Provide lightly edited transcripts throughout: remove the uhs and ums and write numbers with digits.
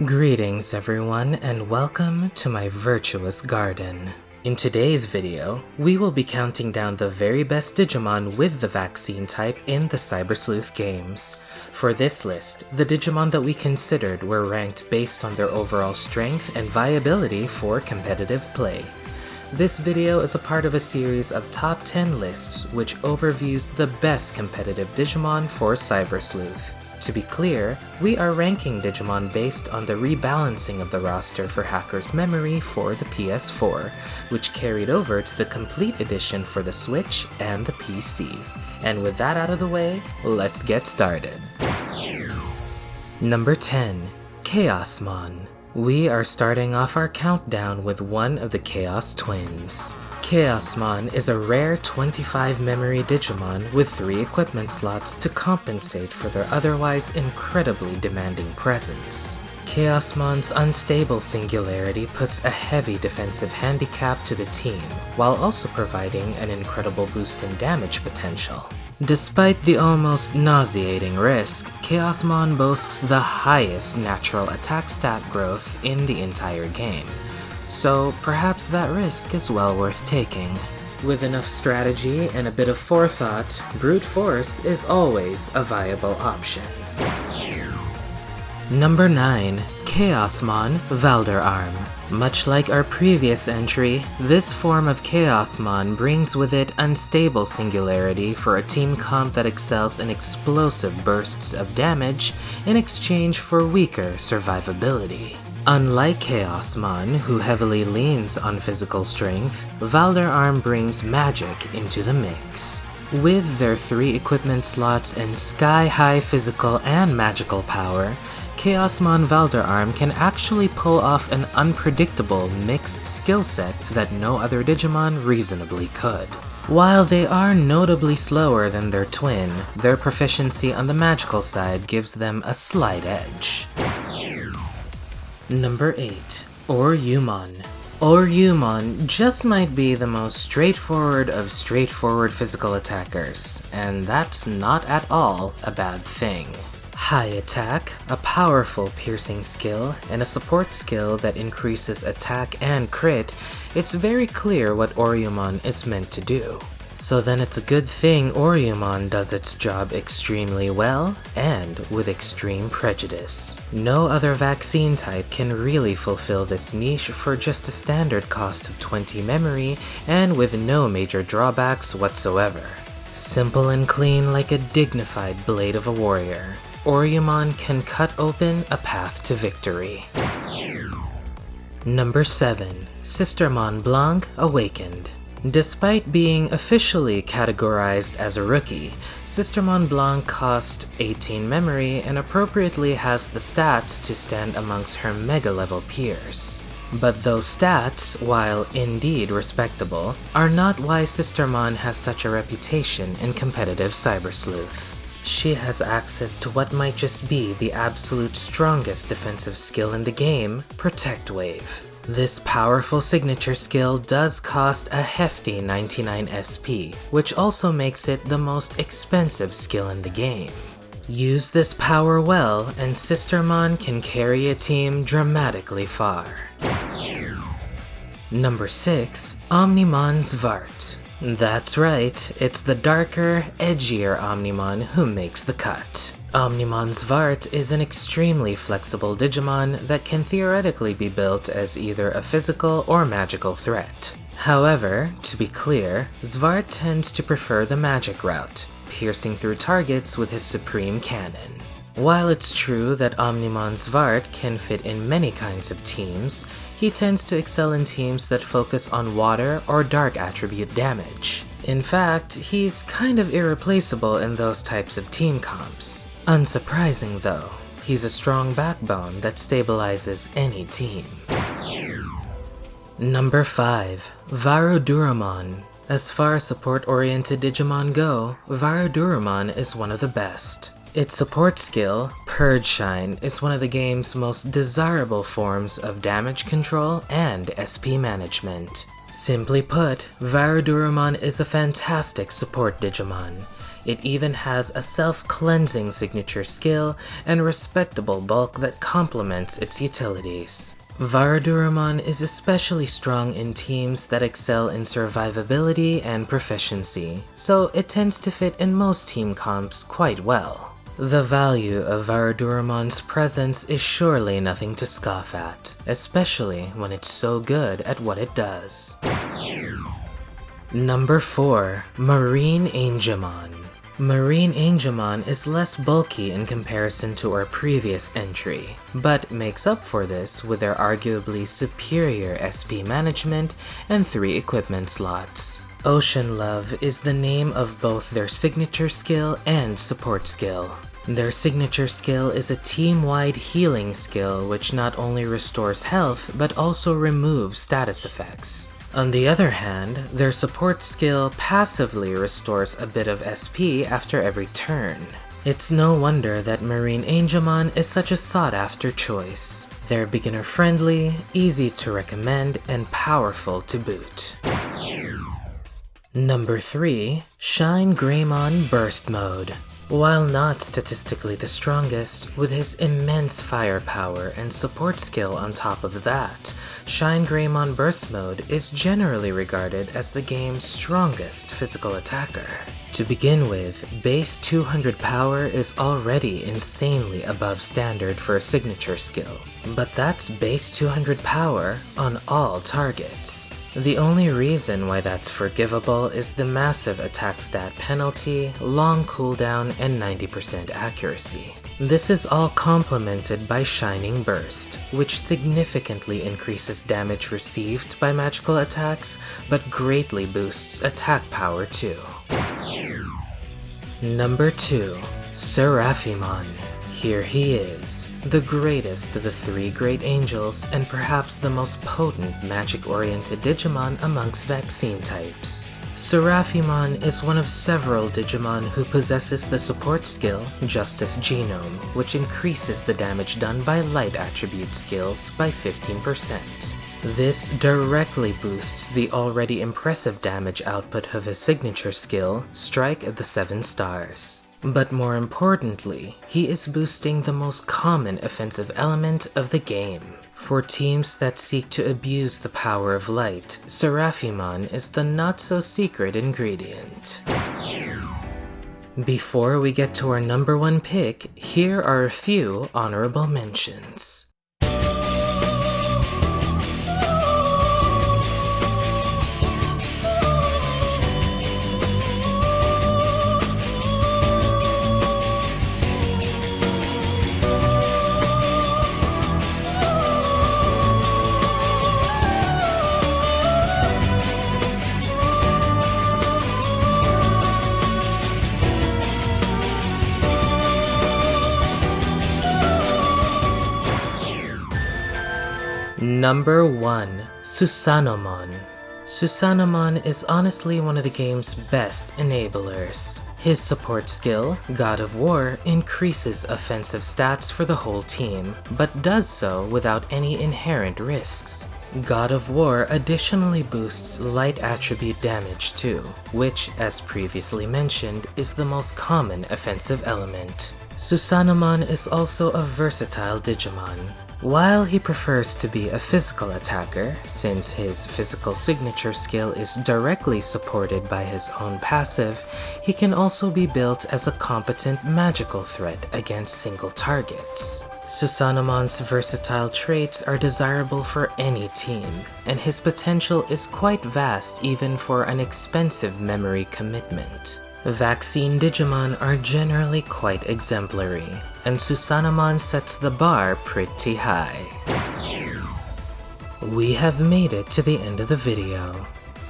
Greetings everyone, and welcome to my virtuous garden. In today's video, we will be counting down the very best Digimon with the vaccine type in the Cyber Sleuth games. For this list, the Digimon that we considered were ranked based on their overall strength and viability for competitive play. This video is a part of a series of top 10 lists which overviews the best competitive Digimon for Cyber Sleuth. To be clear, we are ranking Digimon based on the rebalancing of the roster for Hacker's Memory for the PS4, which carried over to the Complete Edition for the Switch and the PC. And with that out of the way, let's get started. Number 10. Chaosmon. We are starting off our countdown with one of the Chaos Twins. Chaosmon is a rare 25 memory Digimon with 3 equipment slots to compensate for their otherwise incredibly demanding presence. Chaosmon's unstable singularity puts a heavy defensive handicap to the team, while also providing an incredible boost in damage potential. Despite the almost nauseating risk, Chaosmon boasts the highest natural attack stat growth in the entire game. So perhaps that risk is well worth taking. With enough strategy and a bit of forethought, brute force is always a viable option. Number 9. Chaosmon Valkyrie Arm. Much like our previous entry, this form of Chaosmon brings with it unstable singularity for a team comp that excels in explosive bursts of damage in exchange for weaker survivability. Unlike Chaosmon, who heavily leans on physical strength, Valkyrie Arm brings magic into the mix. With their 3 equipment slots and sky-high physical and magical power, Chaosmon Valkyrie Arm can actually pull off an unpredictable mixed skill set that no other Digimon reasonably could. While they are notably slower than their twin, their proficiency on the magical side gives them a slight edge. Number 8. Omnimon. Omnimon just might be the most straightforward of straightforward physical attackers, and that's not at all a bad thing. High attack, a powerful piercing skill, and a support skill that increases attack and crit, it's very clear what Omnimon is meant to do. So then it's a good thing Omnimon does its job extremely well, and with extreme prejudice. No other vaccine type can really fulfill this niche for just a standard cost of 20 memory, and with no major drawbacks whatsoever. Simple and clean like a dignified blade of a warrior, Omnimon can cut open a path to victory. Number 7. Sistermon Blanc Awakened. Despite being officially categorized as a rookie, Sistermon Blanc cost 18 memory and appropriately has the stats to stand amongst her mega-level peers. But those stats, while indeed respectable, are not why Sistermon has such a reputation in competitive Cyber Sleuth. She has access to what might just be the absolute strongest defensive skill in the game, Protect Wave. This powerful signature skill does cost a hefty 99 SP, which also makes it the most expensive skill in the game. Use this power well, and Sistermon can carry a team dramatically far. Number 6. Omnimon Svart. That's right, it's the darker, edgier Omnimon who makes the cut. Omnimon Svart is an extremely flexible Digimon that can theoretically be built as either a physical or magical threat. However, to be clear, Svart tends to prefer the magic route, piercing through targets with his supreme cannon. While it's true that Omnimon Svart can fit in many kinds of teams, he tends to excel in teams that focus on water or dark attribute damage. In fact, he's kind of irreplaceable in those types of team comps. Unsurprising though, he's a strong backbone that stabilizes any team. Number 5. Varad Duramon. As far as support-oriented Digimon go, Varad Duramon is one of the best. Its support skill, Purge Shine, is one of the game's most desirable forms of damage control and SP management. Simply put, Varad Duramon is a fantastic support Digimon. It even has a self-cleansing signature skill and respectable bulk that complements its utilities. Varad Duramon is especially strong in teams that excel in survivability and proficiency, so it tends to fit in most team comps quite well. The value of Varad Duramon's presence is surely nothing to scoff at, especially when it's so good at what it does. Number 4. Marine Angelon. Marine Angelon is less bulky in comparison to our previous entry, but makes up for this with their arguably superior SP management and 3 equipment slots. Ocean Love is the name of both their signature skill and support skill. Their signature skill is a team-wide healing skill which not only restores health but also removes status effects. On the other hand, their support skill passively restores a bit of SP after every turn. It's no wonder that Marine Angelon is such a sought-after choice. They're beginner-friendly, easy to recommend, and powerful to boot. Number 3. Shine Greymon Burst Mode. While not statistically the strongest, with his immense firepower and support skill on top of that, Shine Greymon Burst Mode is generally regarded as the game's strongest physical attacker. To begin with, base 200 power is already insanely above standard for a signature skill, but that's base 200 power on all targets. The only reason why that's forgivable is the massive attack stat penalty, long cooldown, and 90% accuracy. This is all complemented by Shining Burst, which significantly increases damage received by magical attacks, but greatly boosts attack power too. Number 2. Seraphimon. Here he is, the greatest of the 3 great angels and perhaps the most potent magic-oriented Digimon amongst vaccine types. Seraphimon is one of several Digimon who possesses the support skill Justice Genome, which increases the damage done by light attribute skills by 15%. This directly boosts the already impressive damage output of his signature skill, Strike at the 7 Stars. But more importantly, he is boosting the most common offensive element of the game. For teams that seek to abuse the power of light, Seraphimon is the not-so-secret ingredient. Before we get to our number 1 pick, here are a few honorable mentions. Number 1. Sistermon. Sistermon is honestly one of the game's best enablers. His support skill, God of War, increases offensive stats for the whole team, but does so without any inherent risks. God of War additionally boosts light attribute damage too, which, as previously mentioned, is the most common offensive element. Sistermon is also a versatile Digimon. While he prefers to be a physical attacker, since his physical signature skill is directly supported by his own passive, he can also be built as a competent magical threat against single targets. Sistermon's versatile traits are desirable for any team, and his potential is quite vast even for an expensive memory commitment. Vaccine Digimon are generally quite exemplary, and Sistermon sets the bar pretty high. We have made it to the end of the video.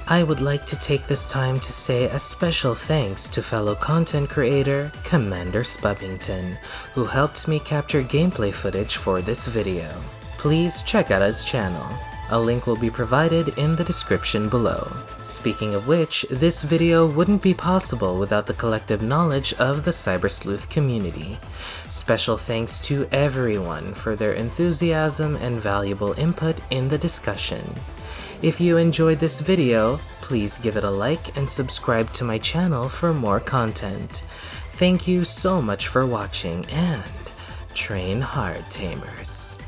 I would like to take this time to say a special thanks to fellow content creator Commander Spubington, who helped me capture gameplay footage for this video. Please check out his channel. A link will be provided in the description below. Speaking of which, this video wouldn't be possible without the collective knowledge of the Cyber Sleuth community. Special thanks to everyone for their enthusiasm and valuable input in the discussion. If you enjoyed this video, please give it a like and subscribe to my channel for more content. Thank you so much for watching and train hard, Tamers.